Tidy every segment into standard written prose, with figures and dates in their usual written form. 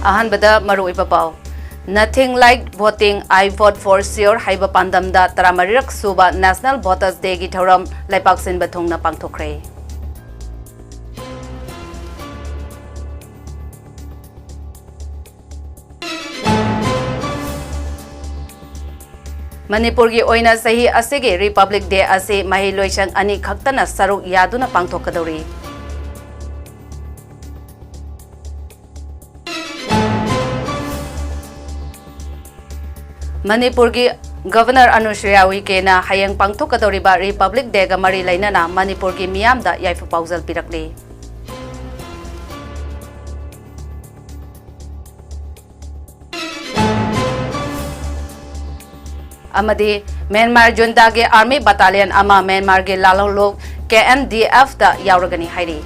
Ahanbada maruiba pau. Nothing like voting, I vote for sure haiba pandamda taramarirak suba National Voters Day gi thoram laipak sin bathung na pangthokre. Manipur gi oina sahi asige Republic Day ase mahiloisang ani khaktana saruk yaduna pangthokadori. Manipur gi Governor Anushree Uike na hayang pangthokadoriba Republic Day ga mari lainana Manipur gi miyamda yaifu pauzal pirakli. Amadi Myanmar junta ge Army Battalion ama Myanmar ge lalolok KNDF da yauragani hairi.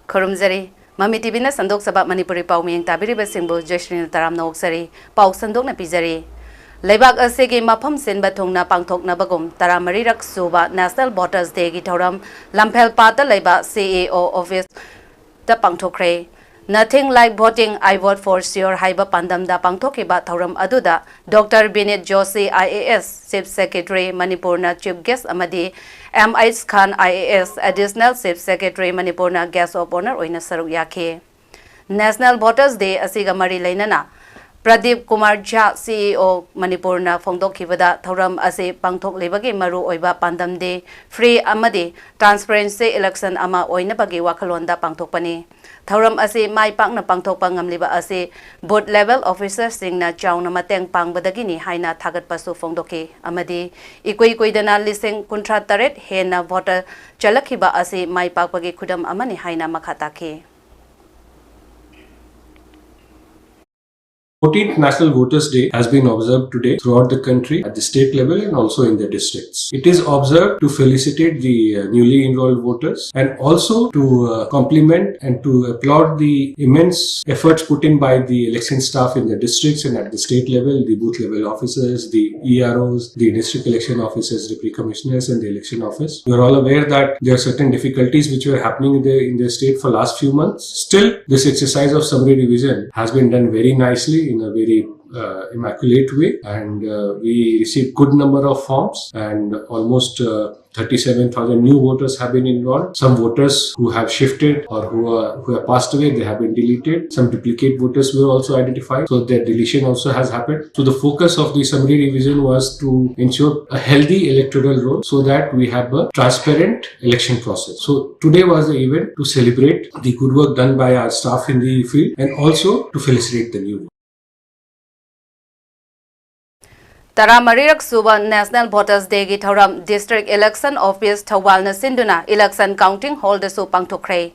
Khurumjari Mami TV na sandok sabab Manipuri pau miyang tabiriba singbu JOYSHREE taram na oksari pau sandok na pijari. Laibak asege mafam sinba thongna pangthokna bagum taramarirak suba National Voters Day gi thoram Lamphel pata laiba CEO office da pangthokre. Nothing like voting, I vote for sure haiba pandam da pangthokiba thoram aduda Dr. Binit Joshi IAS Chief Secretary Manipur na Chief Guest amadi M.H. Khan IAS Additional Chief Secretary Manipur na Guest of Honor oina saruk yakhe. National Voters Day asiga mari lainana Pradeep Kumar Jha CEO Manipur na Phongdokhibada thoram ase pangthok lebagi maru oiba pandam de free amadi transparency election ama oina bagi wakhalonda pangthokpani. Thoram ase mai pakna pangthokpa ngamliba ase both level officers singna chauna mateng pangbadagini haina thagatpasu phongdokhe amadi ikoi koidana lising kunthra taret hena voter chalakhiba ase mai pakpagi khudam amani haina makhatake. 14th National Voters Day has been observed today throughout the country at the state level and also in the districts. It is observed to felicitate the newly enrolled voters and also to compliment and to applaud the immense efforts put in by the election staff in the districts and at the state level, the booth level officers, the EROs, the district election officers, deputy commissioners and the election office. We are all aware that there are certain difficulties which were happening in the state for last few months. Still, this exercise of summary revision has been done very nicely in a very immaculate way, and we received good number of forms and almost 37,000 new voters have been enrolled. Some voters who have shifted or who have passed away, they have been deleted. Some duplicate voters were also identified, so their deletion also has happened. So the focus of the summary revision was to ensure a healthy electoral roll so that we have a transparent election process. So today was the event to celebrate the good work done by our staff in the field and also to felicitate the new voters. Taramarirak suba National Voters Day gi thoram District Election Office Thawal na sinduna Election Counting Hall da su pangthokre.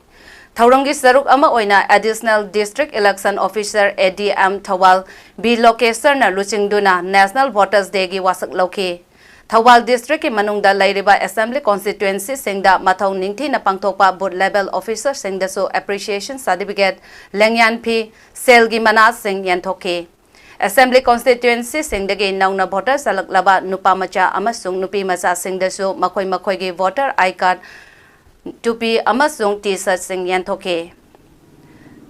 Thawram gi saruk ama oina Additional District Election Officer ADM Thawal B location na luchingduna National Voters Day gi wasak lauke. Thawal District ki manungda lairiba Assembly Constituency singda mathau ningthi na pangthokpa both level officer singda su appreciation certificate lengyan phi sel gi manas sing yanthoke. Assembly Constituency singdagi nauna voter salaklaba nupa macha amasung nupi macha singdasu makhoi makhoi gi voter I card tupi amasung t-shirt sing yanthoke.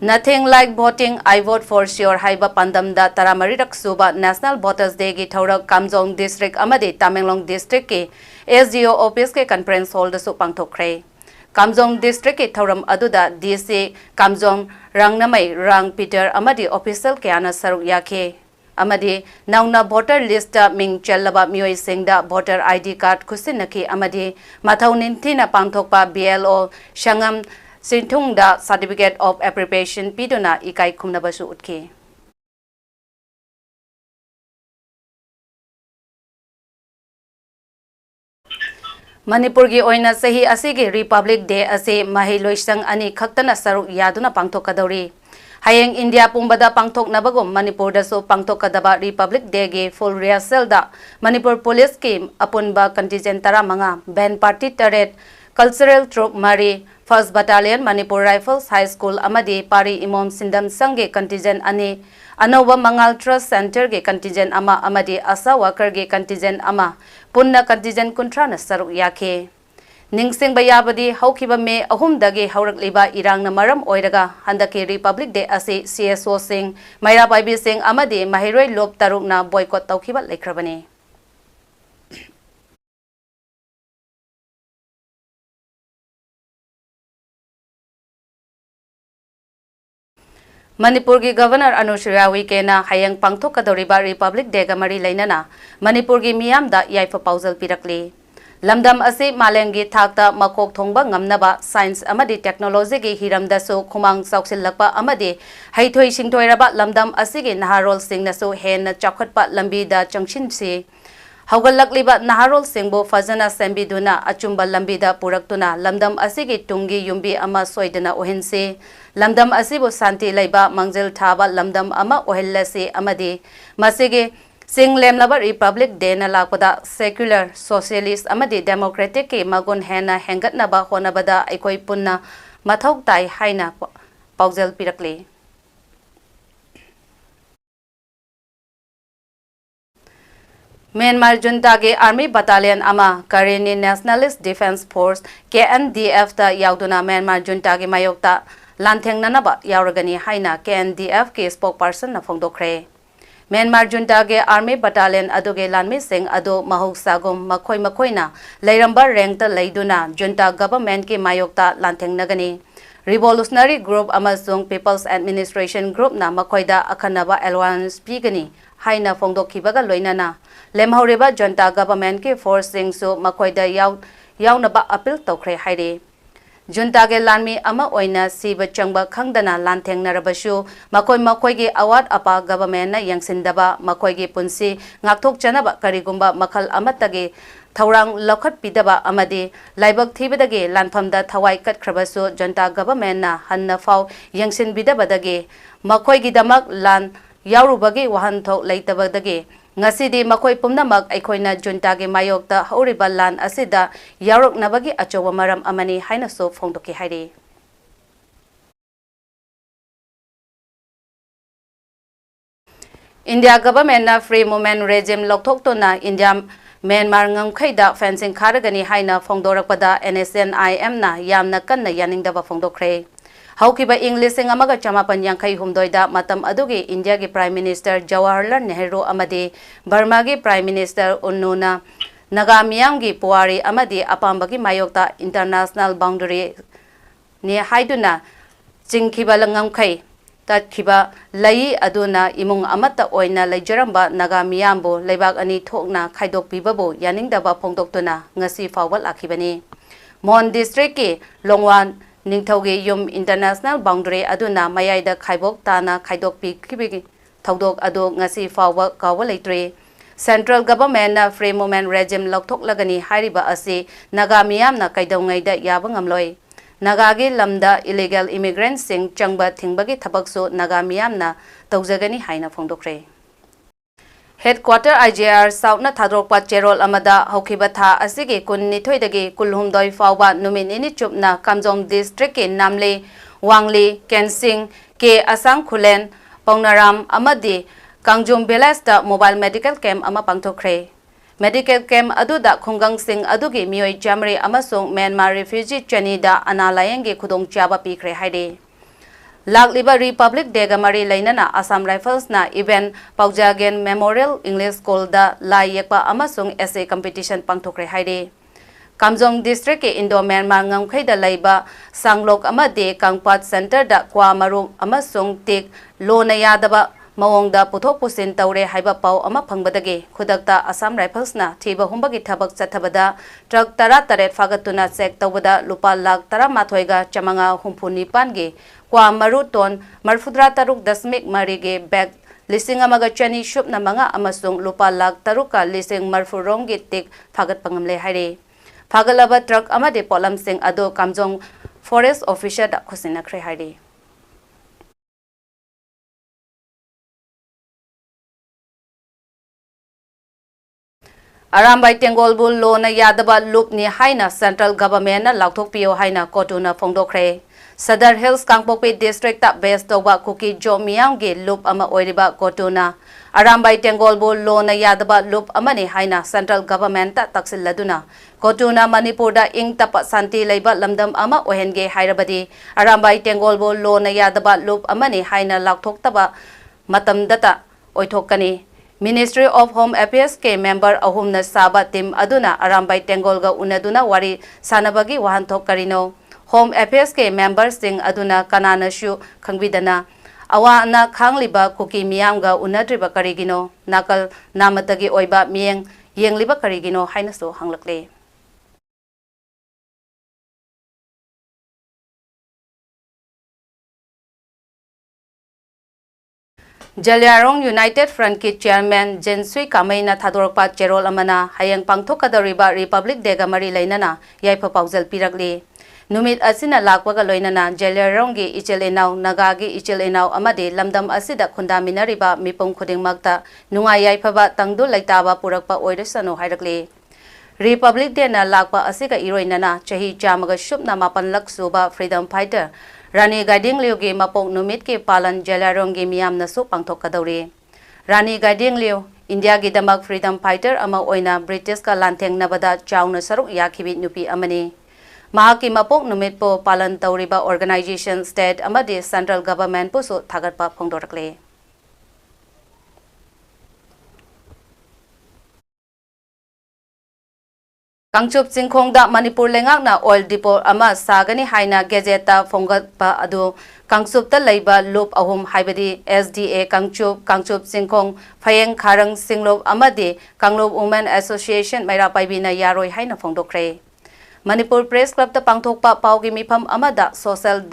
Nothing like voting, I vote for sure haiba pandamda taramarirak suba National Voters Day gi thaurak Kamjong District amadi Tamenglong District ki SDO office ke conference hall da su pangthokre. Kamjong District ki thauram aduda DC Kamjong Rangnamai Rang Peter amadi official kyana saruk yakhe. Amadi nauna voter list ming challaba mioi singda voter ID card khusinaki amadi mathau ninthina pangthokpa BLO Shangam Sinthungda certificate of approbation piduna ikai khumnabasu utke. Manipur gi oina sahi asigi Republic Day ase mahiloisang ani khaktana saruk yaduna pangthokadori. Hayeng India pumbada pangthok nabagum Manipur da so pangthokadaba Republic Day ge full rehearsal da Manipur Police ki apunba contingent tara manga band party taret Cultural Troop Mari, 1st Battalion Manipur Rifles High School Amadi Pari Imom Sindam Sangge contingent Ani, Anova Mangal Trust Center ge contingent Ama Amadi Asa Worker ge contingent Ama, Punna contingent Kuntrana Saruk Yake. Ningsing bayabadi haukiba me ahum dagi haurak liba irang na maram oiraga handaki Republic Day ase CSO sing Maira Baibi sing amadi mahiroi lop taruk na boycott taukiba lekrabani. Manipur gi Governor Anushriya Wikena hayang pangthok kadoriba Republic Day ga mari lainana Manipur gi miyam da yaifa pausal pirakli. Lamdam ase malengi thakta makok thongba ngamnaba science amadi technology gi hiramdasu khumang sauksilakpa amadi haithoi singthoiraba lamdam asigi naharol singnasu hen chakhatpa lambi da changshin si haugalakliba naharol singbo fazana sembiduna achumba lambi da puraktuna lamdam asigi tungi yumbi ama soidana ohense lamdam asibo santi laiba mangjel thaba lamdam ama ohellase amadi masigi Sing Lemlaba Republic Day na lakpada secular, socialist amadi democratic ki magun hena hengat na ba honabada aikoi punna mathok tai haina paujel pirakli. Myanmar junta ge Army Battalion ama Karenni Nationalist Defense Force KNDF ta yauduna Myanmar junta ge mayokta lantheng nanaba yauragani haina KNDF ke spokesperson na phongdokre. Myanmar junta ge Army Battalion aduge lanmi sing adu mahoksagum makoina leiramba rank ta leiduna junta government ki mayokta lantheng nagani Revolutionary Group amasung People's Administration Group na makoida akhanaba alliance pigani haina phongdokhibaga loinana lemhaureba junta government ki force sing su makoida yaunaba appeal tokre haire Junta ge lanmi ama oina siba changba khangdana lantheng narabasu makoi gi awat apa government na yangsindaba makoi gi punsi ngakthok chanaba karigumba makhal amatage thaurang lokhat pidaba amadi laibak thibadage lanphamda thawai katkhrabasu junta government na hanna fau yangsin bidabadage makoi gi damak lan yaurubagi wahanthok leitabadage Ngasidi makoi pumnamak aikoina junta ge mayokta hauriba lan asida yarok nabagi achowa maram amani haina so phongdoki hairi India government na free movement regime lokthok to na India Myanmar ngamkhaida fencing kharagani haina phongdorakpada NSNIM na yamna kanna yaningdaba phongdokre Haukiba English sing amaga chamapan yangkai humdoida matam adugi India ki Prime Minister Jawaharlal Nehru amadi Burma ki Prime Minister Unnuna Nagamiyam ki Puari amadi apambagi mayokta international boundary ni haiduna jingkiba langamkai tatkiba lai aduna imung amata oina laijaramba Nagamiyambo leibak ani thokna khaidok bibabo yaningdaba phongdoktuna ngasi fawal akibani Mon district ki Longwan Ningthoge Yum International Boundary aduna mayaida khaibok tana khaidok pikibigi thodok ado ngasi fawa kawa leitre Central Government na free movement regime lokthok lagani hairiba ase Nagamiyam na kaidongai da yaba ngamloi Nagagi lamda illegal immigrants sing changba thingbagi thabakso Nagamiyam na tawjagani haina phongdokre Headquarter IJR South na thadrokpa cherol amada haukiba tha asigi kunni thoidagi kulhumdoi fawba numin ini chupna Kamjong district ke namle Wangli Kensing ke Asang Khulen Pongnaram amadi Kangjum village da mobile medical camp ama pangthokre medical camp aduda khunggang sing adugi mioi jamre amasung Myanmar refugee chani da analayenge khudong chaba pikre haide Lagliba Republic Day ga mari lainana Assam Rifles na event Paujagen Memorial English School da lai yekpa amasung essay competition pangthokre haide Kamjong district ke Indo Myanmar ngamkhai da laiba sanglok amade Kangpat center da kwa maru amasung tik lo na yadaba mawongda puthok pusin tawre haiba pau ama phangbadage khudakta Assam Rifles na thiba humbagi thabak chathabada truck tara taret fagatuna check tawbada lupa lakh tara mathoiga chamanga humpuni pange kwa maru ton marfudra taruk dasmik marige bag lising amaga chani shup na manga amasung lupa lakh taruka lising marfurong gi tik phagat pangamle haire phagalaba truck amade polam sing ado Kamjong forest officer da khosina khre haire Arambai Tengolbu lo na yadaba loop ni haina central government na lauthok pio haina kotuna phongdokre. Sadar Hills Kangpokpi district ta based toba kuki jo miyang gi loop ama oiriba kotuna. Arambai Tengolbu lo na yadaba loop amani haina central government ta taksilladuna. Kotuna Manipur da ing tapa santi leiba lamdam ama ohenge hairabadi. Arambai Tengolbu lo na yadaba loop amani haina lauthok taba matam data oithokani. Ministry of Home Affairs ke member ahumna saba team aduna Arambai Tengolga unaduna wari sanabagi wahanthok karino. Home Affairs ke member sing aduna kanana shu khangbidana awa na khangliba kuki miyamga unadriba karigino nakal namatagi oiba miyeng yengliba karigino hainaso hanglakle. Jalyarong United Front ki chairman JOYSHREE Kamaina thadorpa cherol amana hayang pangthokadariba Republic Day ga mari lainana yaifa paujal pirakli. Numit asina lakwaga loinana Jalyarong gi ichelenau nagagi ichelenau amade lamdam asida khundaminariba mipong khudingmakta nunga yaifaba tangdu laitaba purakpa oiresano hairakli. Republic Day na lakwa asiga iroinana chahi chamaga shubna mapan laksuba freedom fighter Rani Guiding Liu ge mapok numit ke palan Jalyarong ge miyam na su pangthok kadawri. Rani Guiding Liu India ge damak freedom fighter ama oina British ka lantheng nabada chauna saruk yakhibi nupi amani. Mahaki mapok numit po palan tawriba organization state amadi central government po su thagatpa phongdorakle. Kangchup Singkhongda Manipur lengakna oil depot ama sagani haina gazeta phongatpa adu Kangchupta leiba loop ahum haibadi SDA Kangchup Singkhong Phayeng Kharang Singlop amadi Kanglop Women Association maira paibina yaroi haina phongdokre. Manipur Press Club ta pangthokpa paugi mifam amada Social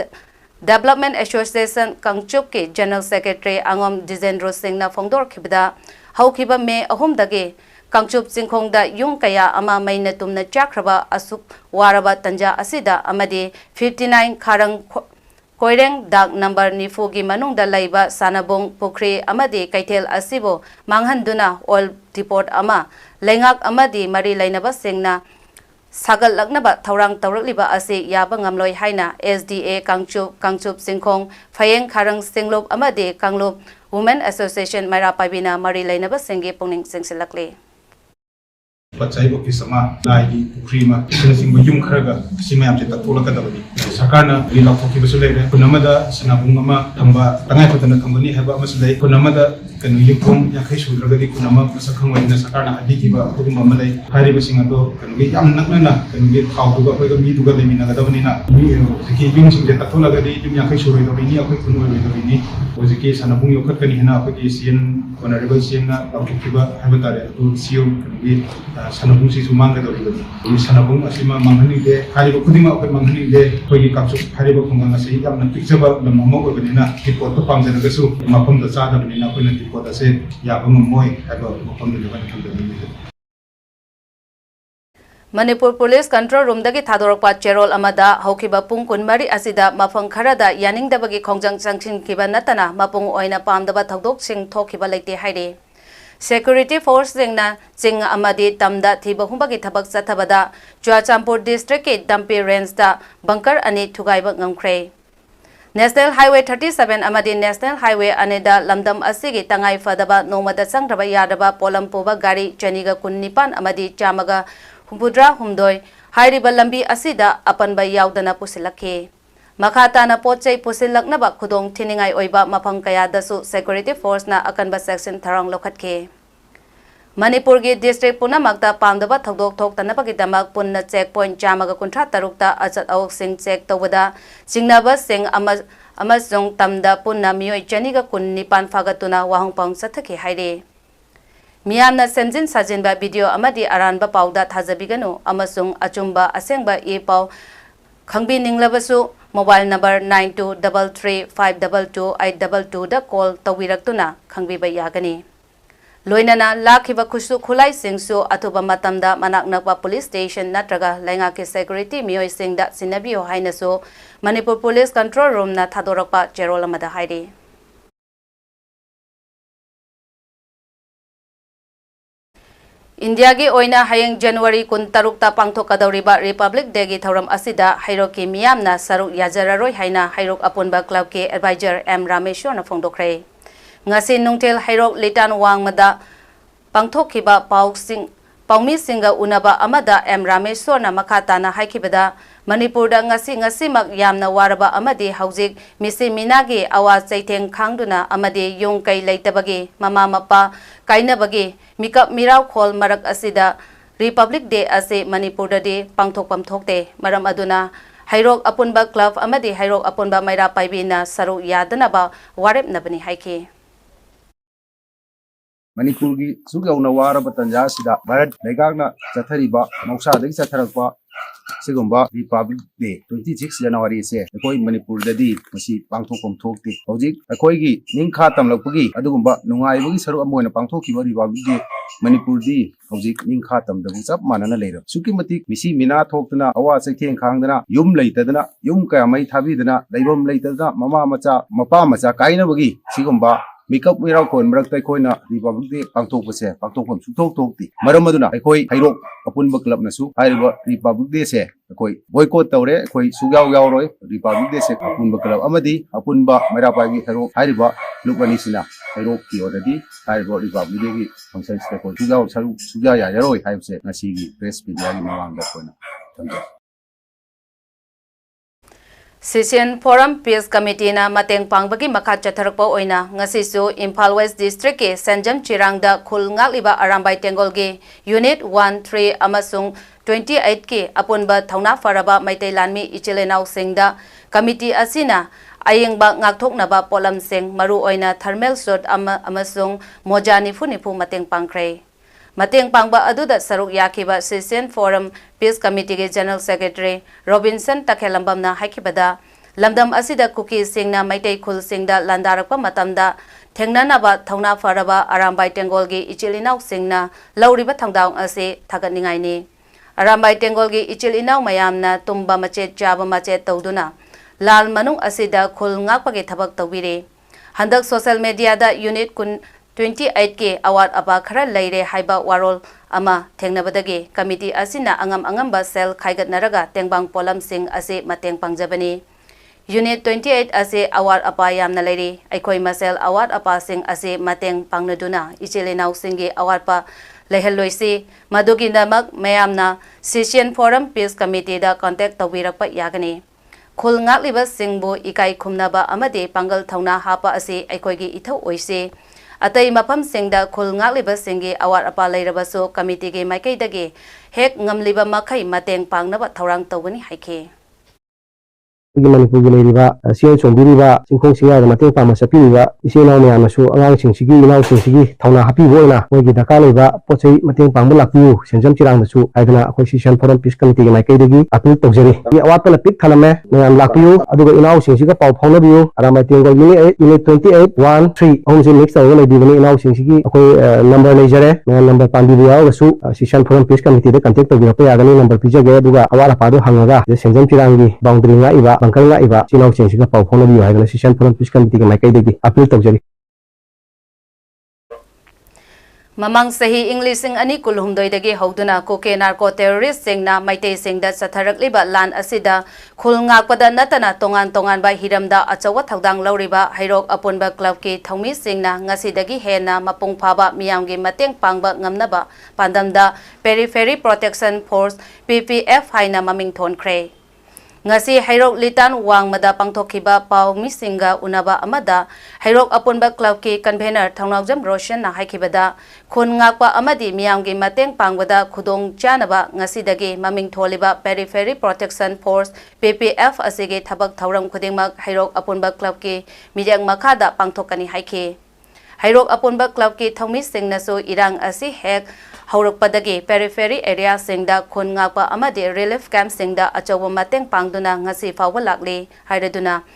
Development Association Kangchup ke General Secretary Angom Dizendro Singh na phongdor khibda haukiba me ahum dage Kangchup Singkhongda yung kaya ama may natumna chakraba asuk waraba tanja asida amadi 59 Kharang Koireng dak number ni fugi manungda laiba sanabong pukri amadi kaitel asibo manghanduna oil depot ama lengak amadi mari lainaba singna sagal laknaba thaurang tawrakliba ase yaba ngamloi haina SDA Kangchup Singkhong Phayeng Kharang Singlop amadi Kanglop Women Association maira paibina mari lainaba singi pungning singsilakle. Pachai office ama lai pukrima sing yum kharaga simayam se tatula ka dabani sakarna lila thokki basule kunamada sanabung ama thamba tangai khotana thambani haba masulai kunamada kanu yipum yakhai sudragadi kunama masakhang waina sakarna adi kiba khudum amalai hari basing ado kanu ge yam nakna kanu ge thawduga hoiga mi duga lemina ga dabani na mi siki yum sing se tatula gadi yum yakhai suroi dabini akhoi kunoi dabini ojiki sanabung yokhat kani hena akhoi sien honorable sien na laukiba haba tare to sium kanu ge sanabung si sumang ka dori ini sanabung asima manghani de hari ko khudima ko manghani de ko yi kapsu hari ko khunga ngasi yam na pikjaba lam mamo ko benina report to pam jana gasu mapam da sa da benina ko na report ase ya ba moi haba mapam da ban kam da Manipur Police Control Room dagi thadorokpa cherol amada haukiba pung kunmari asida mafang kharada yaningdabagi khongjang changchin kiba natana mapung oina pamdaba thakdok sing thokiba leite haire. Security Force singna sing amadi tamda thiba humbagi thabak chathabada Chuachampur District ke Dampi Range da bunker ani thugaiba ngamkhre. National Highway 37 amadi National Highway aneda lamdam asigi tangai fadaba nomada sangraba yadaba polampoba gari chaniga kunnipan amadi chamaga humpudra humdoi hairiba lambi asida apanba yaudana pusilakhe. Makata na pochai pusilaknaba khudong thiningai oiba mafang kaya dasu Security Force na akanba section tharang lokhatke. Manipur gi district punamakta pamdaba thakdok thoktanapagi damak punna checkpoint chamaga kunthra tarukta achat awak sing check tawada singnaba sing amasung tamda punna mioi chaniga kunnipan fagatuna wahongpang sathake haire. Miyamna semjin sajinba video amadi aranba pauda thajabiganu amasung achumba asengba e pau khangbi ninglabasu mobile number 9233522822 da call tawiraktuna khangbiba yagani. Loinana lakhiba khusu khulai singsu atuba matamda manaknakpa police station natraga lainga ke security mioi singda sinabiyo hainasu Manipur Police Control Room na thadorakpa cherol amada hairi. India gi oina hayeng January 13 ta pangthokadawriba Republic Day gi thauram asida hairok ki miyamna saruk yajararoi haina hairok apunba club ke advisor M Rameshwar na phongdokre ngasi nungtel hairok litan wangmada pangthokiba paumi singa unaba amada M Rameshwar na makata na haikibada Manipur da ngasi mak yamna waraba amadi haujik misi minagi awa chaitheng khangduna amadi yung kai leitabagi mama mapa kainabagi mikap mirau khol marak asida Republic Day ase Manipur da de pangthokpam thokte maram aduna hairok apunba club amadi hairok apunba maira paibina saru yadanaba warep nabani haike Manipur की सुगाउना वारब तंजा सिदा भारत लेगागना चथरिबा मौसा दगी चथरकबा सिगुम्बा Republic day 26 जनवरी से अकोई मणिपुर ददी मसी पांगथोकम थोकते हौजिक अकोई की निंखा तमलकपगी अदुगुम्बा नुंगाइबगी सरु अमोयना पांगथोकिबा Republic day Manipur दी हौजिक निंखा तमदबु सब मानना लेर सुकी मतिक मिसी मिना थोकतना अवा चैथें खांगदना युम लेतदना युम कयामै थाबिदना दैबम लेतदना ममा मचा मपा मचा काइनबगी सिगुम्बा Mikap mirau kon merak tai koi na Republic Day pangthok pase pangthok pam suthok thok ti maram aduna koi hairok apun ba club na su haiba Republic Day se koi boycott tawre koi sugaw yaw roi Republic Day se apun ba club amadi apun ba mera pa gi hairok haiba lukani sina hairok ki odadi haiba Republic Day gi function se koi sugaw saru suga ya yaroi haib se ngasi gi press media gi mawang da koi na Session Forum Peace Committee na mateng pangbagi makha chatharakpa oina ngasi su Imphal West District ke Sanjam Chirangda khul ngakliba Arambai Tengol ge Unit 1 3 amasung 28 ke apunba thauna faraba maitai lanmi ichilenau singda committee asina ayengba ngakthoknaba polam sing maru oina thermal shot amasung mojani funipu mateng pangkhre Mateng pangba aduda saruk yakiba Session Forum Peace Committee ke General Secretary Robinson Takhelambam na haikibada lamdam asida kuki singna maitai khul singda landarakpa matamda thengnanaba thauna faraba Arambai Tengol gi ichilinau singna lauriba thangdaung ase thagatningai ni Arambai Tengol gi ichilinau mayamna tumba machet chaba machet tawduna lal manung asida khul ngakpagi thabak tawbire handak social media da unit kun 28 ke award aba khara leire haiba warol ama thengnabadagi committee asina angamba sel khaigat naraga tengbang polam sing ase mateng pangjabani unit 28 ase award apa yamna leire aikoi masel award apa sing ase mateng pangnaduna ichelenau singi award pa lehelloisi madugi namak mayamna Session Forum Peace Committee da contact tawirakpa yagani khul ngakliba singbu ikai khumnaba amade pangal thauna hapa ase aikoi gi ithau oise Atai mapam singda khul ngakliba singi awar apa leirabaso committee ge maikai dage hek ngamliba makai mateng pangnaba thaurang tawani haike Manipur gi leiriba sian chombiriba singkhong singa da mateng pama sapiriba isena me amasu angang singsigi inau singsigi thauna hapi boina moigi daka leiba pochei mateng pangba lakpiu senjam chirang da su aidana akhoi Session Forum Peace Committee ge maikai dagi appeal tawjari bi awat pala pik thalame meyam lakpiu aduga inau singsiga pau phaunabiu Arambai Tengol unit 28 1 3 onje mix taw leidibani inau singsigi akhoi number leijare meyam number pandibiya ga su Session Forum Peace Committee de contact tawira pa yagani number pijage aduga awala padu hangaga je senjam chirang gi boundary nga iba bangkal nga iba sinau chengsiga pau phaunabiu haigana Session Forum Peace Committee ge maikai dagi appeal tawjari Mamang sahi English sing ani kulhumdoi dagi hauduna koke narco terrorist singna maitei singda satharakliba lan asida khul ngakpada natana tongan ba hiramda achawa thagdang lauriba hairok apunba club ki thongmi singna ngasi dagi hena mapung phaba miyamgi mateng pangba ngamnaba pandamda Periphery Protection Force PPF haina maming thonkhre ngasi hairok litan wangmada pangthokiba paumi singa unaba amada hairok apunba club ki convener thongnawjam Roshan na haikibada khun ngakpa amadi miyamgi mateng pangbada khudong chanaba ngasi dagi maming tholiba Periphery Protection Force PPF asige thabak thauram khudingmak hairok apunba club ki mijang makhada pangthokani haike hairok apunba club ki thongmi singna so irang asi hek Haurakpadagi periphery area singda khun ngakpa amadi relief camp singda achawa mateng pangduna ngasi fawba lakli hairaduna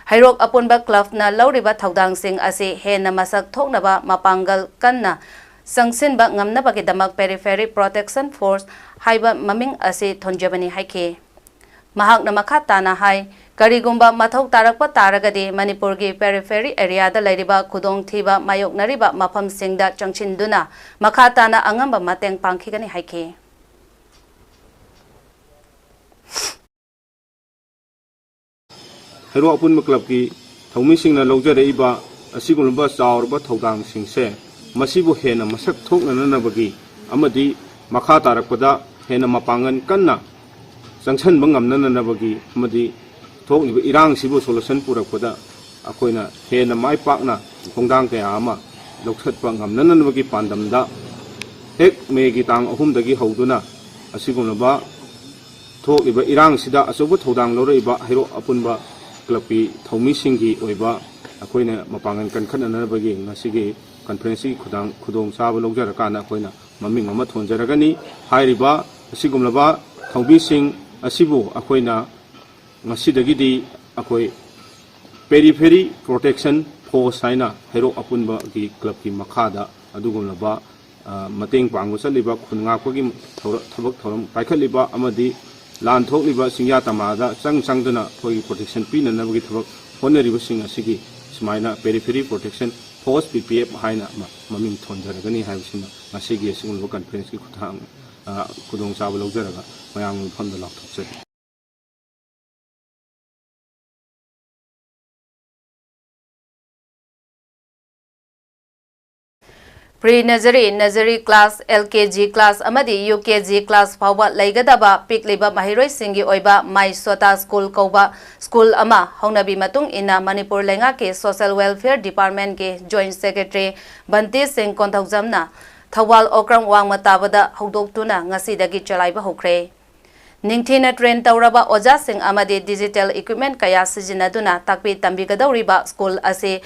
hairok apunba club na lauriba thaudang sing ase hena masak thoknaba mapangal kanna sangsinba ngamnaba ki damak Periphery Protection Force haiba maming ase thonjabani haike mahakna makha tana hai Karigumba mathau tarakpa taragadi Manipurgi periphery area da lairiba khudong thiba mayoknariba mafam singda changchinduna makhatana angamba mateng pangkhigani haiki. Hero apun club ki thomi sing na lojare iba asigulba chaurba thodang singse masibu hena masak thokna na bagi amadi makha tarakpada hena mapangan kanna sangchan bangam na bagi amadi thokliba irang sibu solution purakpada akoina hena mai pakna khongdang kaya ama lokhat pangam na bagi pandamda hek me gi tang ahum dagi hoduna asigulba thokliba irang sida asobu thodang loraiba hero apunba club ki thomi singi oiba akoina mapangan kan khanana bagi ngasigi conference khudong saba logjar kana akoina maming ama thonjaragani hairiba asigumlaba thomi sing asibu akoina ngasidagi di akoi periphery protection force haina hero apunba ki club ki makhada adugumlaba mateng pangu saliba khunga ko gi thabak thoram paikhaliba amadi lan thokliba singya tamada changduna khoi protection pin na bagi thabak honeriba sing asigi smaina periphery protection force PPF haina maming thonjaragani haibsina ngasigi singulba conference ki khudong chaba logjaraga mayang phonda lakthokse. Pre-nursery class, LKG class, amadi UKG class fawwa laigadaba pikliba mahiroi singi oiba Mai Sota School kauba school ama haunabi matung ina Manipur lenga ke Social Welfare Department ke Joint Secretary Banti Singh Konthaujamna Thawal Okram wang matabada haudoktuna ngasidagi chalaiba hokre. Ningthina train tauraba oja sing amadi digital equipment kaya sijinaduna takpi tambigadawriba school ase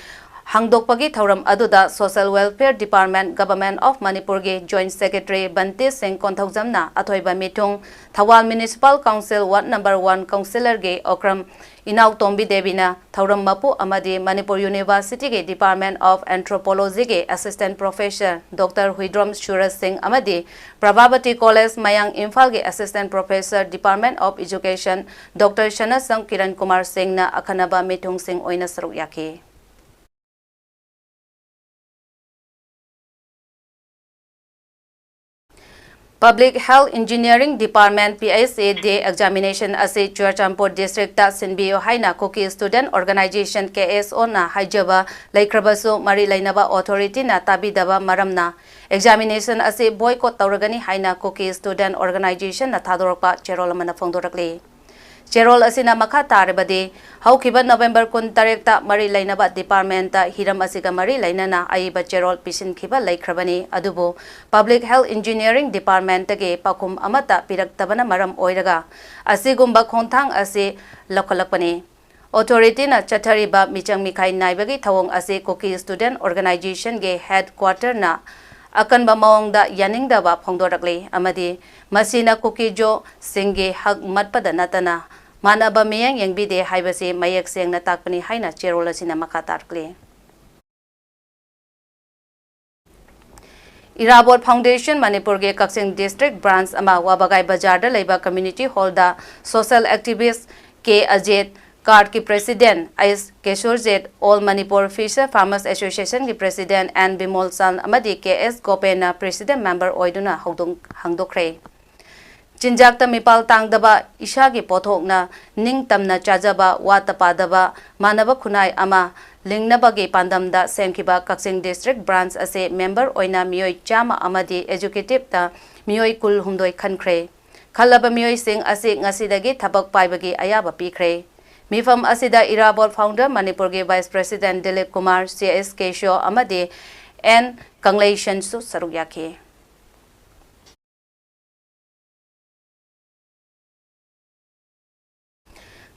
Hangdokpagi Thauram Aduda Social Welfare Department Government of Manipur ge Joint Secretary Banti Singh Konthaujamna Athoiba Mitung Thawal Municipal Council Ward Number 1 Councillor ge Okram Inau Tombi Devina Thauram Mapu Amadi Manipur University ge Department of Anthropology ge Assistant Professor Dr. Huidrom Suraj Singh Amadi Prabhavati College Mayang Imphal ge Assistant Professor Department of Education Dr. Shanasang Kiran Kumar Singh na akhanaba Mitung Singh oina saruk yaki. Public Health Engineering Department PISA Day Examination ase Churachandpur District ta Sinbio haina Koki Student Organization KSO na haijaba laikrabasu mari lainaba authority na tabidaba maramna examination ase boycott tauragani haina Koki Student Organization na thadorpa cherol mana phongdorakle. Cherol asina makha tarbade haukiba November 13 ta mari lainaba department ta hiram asiga mari lainana aiba cherol pisin khiba laikhrabani adubo Public Health Engineering Department ge pakum amata piraktabana maram oiraga asigumba khonthang ase lokalakpani authority na chathariba michang mikhai naibagi thawong ase Koki Student Organization ge headquarter na akanba maongda yaningdaba phongdorakle amadi masina Koki jo singe hak matpada natana Manaba meyang yang bide haibase mayak seng na takpani haina cherola sina makatarkle. Irabot Foundation Manipur ge Kaksing District Branch ama Wabagai Bazar da laiba Community Hall da Social Activist K Ajit Card ki President Ais Keshor Jet All Manipur Fisher Farmers Association ki President and Bimol San amadi KS Gopena President Member oiduna hangdokre. Jinjakta mipal tangdaba ishagi pothokna ningtamna chajaba watapadaba manaba khunai ama lingnabagi pandamda semkiba Kaksing District Branch ase member oina mioi chama amadi executive ta mioi kul humdoi khankhre khalaba mioi sing ase ngasidagi thabak paibagi ayaba pikre mifam asida Irabot founder Manipur ge Vice President Dilip Kumar CS Kesho amadi N Kanglation su sarugyaki.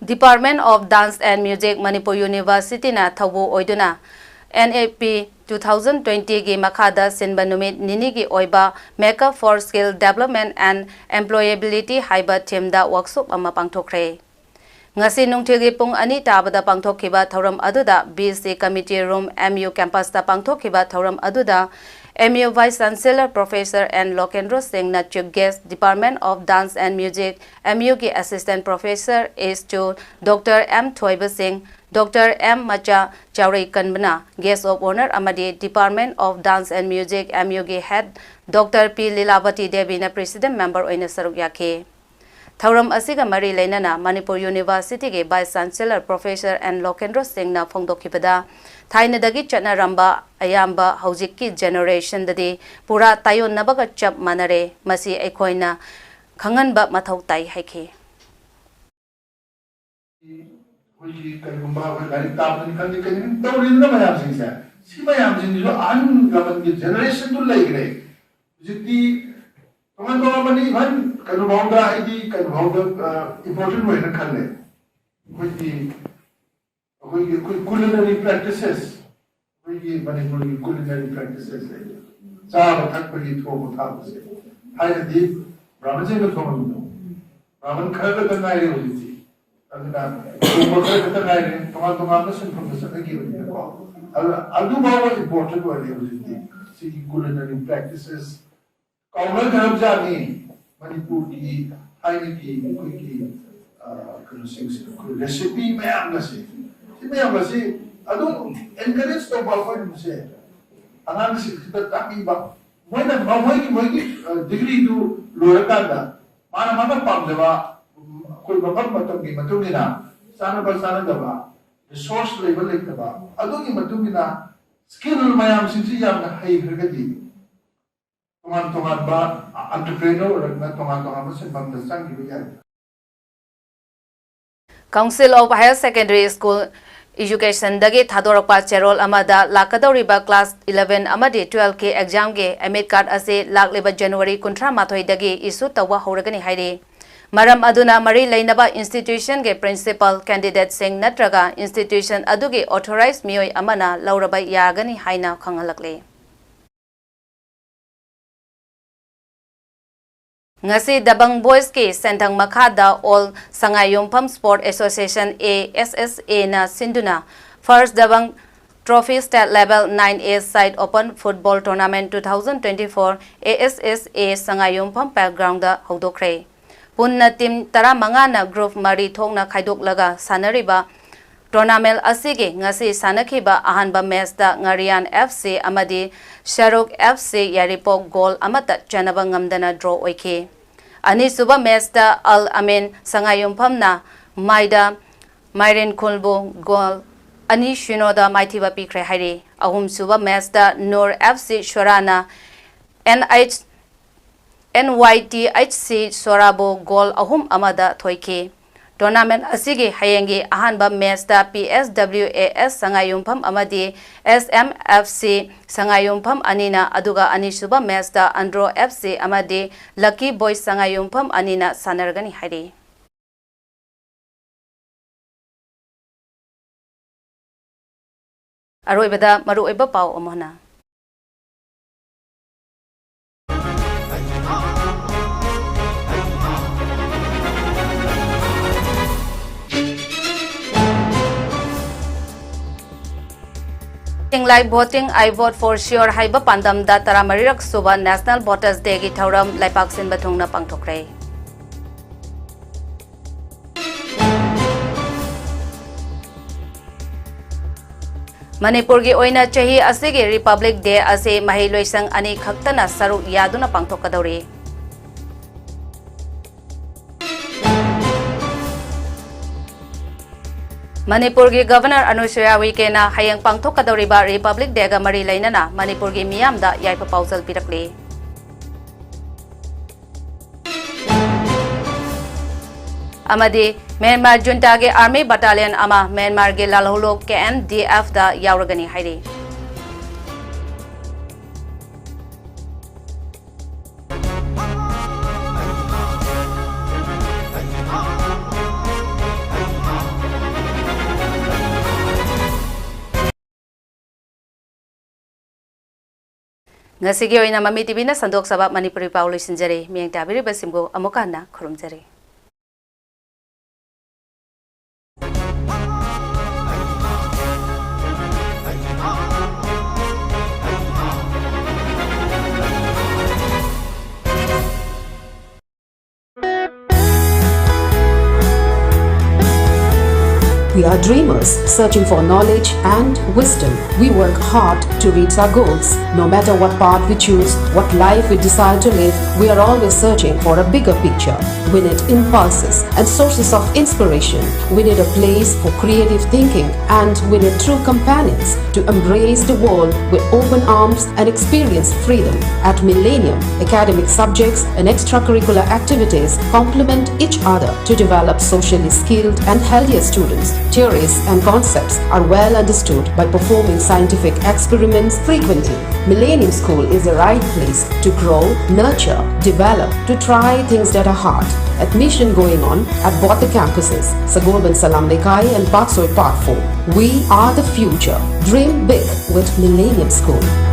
Department of Dance and Music Manipur University na Thawu oiduna NAP 2020 gi makhada sinba numit nini gi oiba Makeup for Skill Development and Employability haiba themda workshop ama pangthokre. Ngasi nungthigi pung ani tabada pangthokhiba thoram aduda BC Committee Room MU Campus ta pangthokhiba thoram aduda MU Vice Chancellor Professor N. Lokendra Singh na Chief Guest Department of Dance and Music MU ki Assistant Professor S2 Dr. M. Thoiba Singh Dr. M. Macha Chowri Kanbana Guest of Honor amadi Department of Dance and Music MU ki Head Dr. P. Lilavati Devi na President Member oina saruk yakhe. Thauram asiga mari lainana Manipur University ke Vice Chancellor Professor N. Lokendra Singh na phongdokibada thainadagi chatnaramba ayamba haujikki generation dadi pura tayonnabaga chap manare masi aikhoina khanganba mathau tai haikhe. We can like top and can don't in the Mayam sing. See Mayam sing is ungoverned generation to like. The Tomandomani one can hold ID can hold important way in Kale with the culinary practices. We give Manipuri culinary practices. Java Takpuri Tomo Tapas. I deep Brahman Tomo Brahman Karga the Nile. And I'll do more important what see culinary practices. Common Gramjani, Manipuri, Hainiki, Quickie, recipe, Mayamasi. Mayamasi, I don't encourage the buffer to say. And I'm talking about when I'm degree to Lurakanda, Manamana Pamdeva. कोई buffer मतम की मतुमिना साना बसाना दबा resource level एक दबा अदो की मतुमिना skill मयाम सिंसी याम high प्रगति तुमान बा entrepreneur रखना तुमान मसे बंदस्तान की बियार Council of Higher Secondary School Education dagi thadorpa cherol amada lakadoriba class 11 amadi 12 ke exam ge admit card ase lakleba January 13 dagi issue tawa horagani haire. Maram aduna mari lainaba institution ge principal candidate sing natraga institution adugi authorized miyoi amana lauraba yagani haina khangalakle. Ngasi Dabang Boys ke Sentang Makhada All Sangayumpam Sport Association ASSA na Sinduna First Dabang Trophy State Level 9A Side Open Football Tournament 2024 ASSA Sangayumpam Background da Hodokre. Punna team tara mangana group mari thokna khaidok laga sanariba tournament asige ngasi sanakhiba ahanba match da Ngarian FC amadi Sharuk FC yaripok goal amata chanaba ngamdana draw oike. Ani suba match da Al Amin Sangayumpam na Maida Myrin Kulbo goal ani shinoda maithiba pikre haire. Ahum suba match da Nur FC Shorana NYTHC Sorabo goal ahum amada thoike. Tournament asige hayengi ahanba match da PSWAS Sangayumpam amadi SMFC Sangayumpam anina aduga anisuba match da Andro FC amadi Lucky Boys Sangayumpam anina sanargani haire. Aroibada maruiba pau amona. Like voting, I vote for sure. Haiba pandam da taramarirak suba National Voters Day gi thauram laipak sin bathungna pangthokre. Manipur gi oina chahi asigi Republic Day ase mahiloisang ani khaktana saruk yaduna pangthokadori. Manipur gi Governor Anusaya Wikena hayang pangthokadoriba Republic Day ga mari lainana Manipur gi miyamda yaipa pausal pirakle. Amadi Myanmar junta ge Army Battalion ama Myanmar ge lalholok KNDF da yauragani haire. Ngasigi oina Mami TV na sandok sabab Manipuri Paulo sinjare miyang tabiri basimgo amokana khurumjare. We are dreamers searching for knowledge and wisdom. We work hard to reach our goals. No matter what path we choose, what life we decide to live, we are always searching for a bigger picture. We need impulses and sources of inspiration. We need a place for creative thinking, and we need true companions to embrace the world with open arms and experience freedom. At Millennium, academic subjects and extracurricular activities complement each other to develop socially skilled and healthier students. Theories and concepts are well understood by performing scientific experiments frequently. Millennium School is the right place to grow, nurture, develop, to try things that are hard. Admission going on at both the campuses, Sagolban Salam Lekai and Paksoy Part 4. We are the future. Dream big with Millennium School.